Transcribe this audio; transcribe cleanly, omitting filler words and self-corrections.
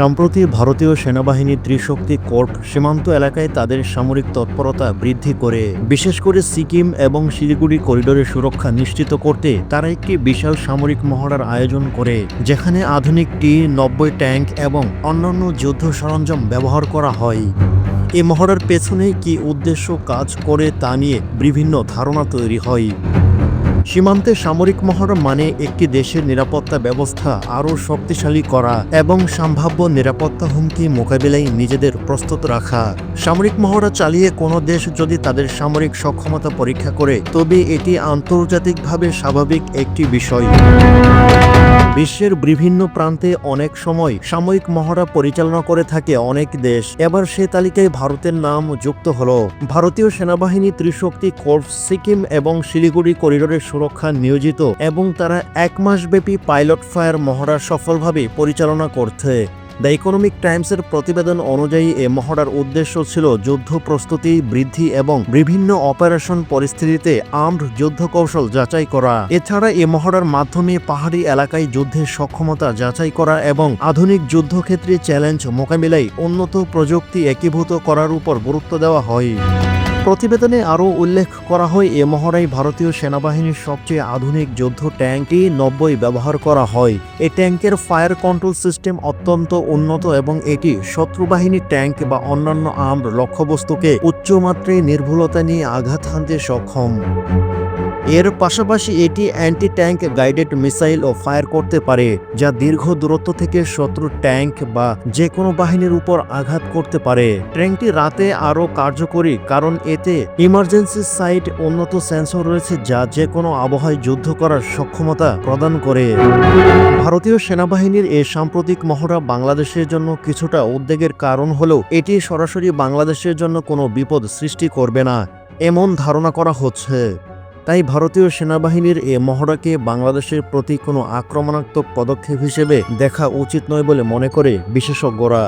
সম্প্রতি ভারতীয় সেনাবাহিনীর ত্রিশক্তি কোর্ট সীমান্ত এলাকায় তাদের সামরিক তৎপরতা বৃদ্ধি করে, বিশেষ করে সিকিম এবং শিলিগুড়ি করিডোরের সুরক্ষা নিশ্চিত করতে তারা একটি বিশাল সামরিক মহড়ার আয়োজন করে, যেখানে আধুনিক T-90 ট্যাঙ্ক এবং অন্যান্য যুদ্ধ সরঞ্জাম ব্যবহার করা হয়। এই মহড়ার পেছনে কি উদ্দেশ্য কাজ করে তা নিয়ে বিভিন্ন ধারণা তৈরি হয়। সীমান্তে সামরিক মহড়া মানে একটি দেশের নিরাপত্তা ব্যবস্থা আরও শক্তিশালী করা এবং সম্ভাব্য নিরাপত্তা হুমকি মোকাবিলায় নিজেদের প্রস্তুত রাখা। সামরিক মহড়া চালিয়ে কোনো দেশ যদি তাদের সামরিক সক্ষমতা পরীক্ষা করে, তবে এটি আন্তর্জাতিকভাবে স্বাভাবিক একটি বিষয়। বিশ্বের বিভিন্ন প্রান্তে অনেক সময় সামরিক মহড়া পরিচালনা করে থাকে অনেক দেশ। এবার সে তালিকায় ভারতের নাম যুক্ত হলো। ভারতীয় সেনাবাহিনী ত্রিশক্তি কোর্পস সিকিম এবং শিলিগুড়ি করিডোরের সুরক্ষা নিয়োজিত এবং তারা 1 মাসব্যাপী পাইলট ফায়ার মহড়া সফলভাবে পরিচালনা করছে। দ্য ইকোনমিক টাইমসের প্রতিবেদন অনুযায়ী এ মহড়ার উদ্দেশ্য ছিল যুদ্ধ প্রস্তুতি বৃদ্ধি এবং বিভিন্ন অপারেশন পরিস্থিতিতে আর্মড যুদ্ধ কৌশল যাচাই করা। এছাড়া এ মহড়ার মাধ্যমে পাহাড়ি এলাকায় যুদ্ধের সক্ষমতা যাচাই করা এবং আধুনিক যুদ্ধক্ষেত্রে চ্যালেঞ্জ মোকাবিলায় উন্নত প্রযুক্তি একীভূত করার উপর গুরুত্ব দেওয়া হয়। প্রতিবেদনে আরও উল্লেখ করা হয়, এ মহড়ায় ভারতীয় সেনাবাহিনীর সবচেয়ে আধুনিক যুদ্ধ ট্যাঙ্ক T-90 ব্যবহার করা হয়। এই ট্যাঙ্কের ফায়ার কন্ট্রোল সিস্টেম অত্যন্ত উন্নত এবং এটি শত্রুবাহিনীর ট্যাঙ্ক বা অন্যান্য আর্মড লক্ষ্যবস্তুকে উচ্চমাত্রায় নির্ভুলতা নিয়ে আঘাত হানতে সক্ষম। এর পাশাপাশি এটি অ্যান্টি ট্যাঙ্ক গাইডেড মিসাইলও ফায়ার করতে পারে, যা দীর্ঘ দূরত্ব থেকে শত্রুর ট্যাঙ্ক বা যে কোনো বাহিনীর উপর আঘাত করতে পারে। ট্যাঙ্কটি রাতে আরও কার্যকরী কারণ এতে ইমার্জেন্সি সাইট উন্নত সেন্সর রয়েছে, যা যে কোনো আবহাওয়ায় যুদ্ধ করার সক্ষমতা প্রদান করে। ভারতীয় সেনাবাহিনীর এই সাম্প্রতিক মহড়া বাংলাদেশের জন্য কিছুটা উদ্বেগের কারণ হলেও এটি সরাসরি বাংলাদেশের জন্য কোনো বিপদ সৃষ্টি করবে না এমন ধারণা করা হচ্ছে। তাই ভারতীয় সেনাবাহিনীর এ মহড়াকে বাংলাদেশের প্রতি কোনো আক্রমণাত্মক পদক্ষেপ হিসেবে দেখা উচিত নয় বলে মনে করে বিশেষজ্ঞরা।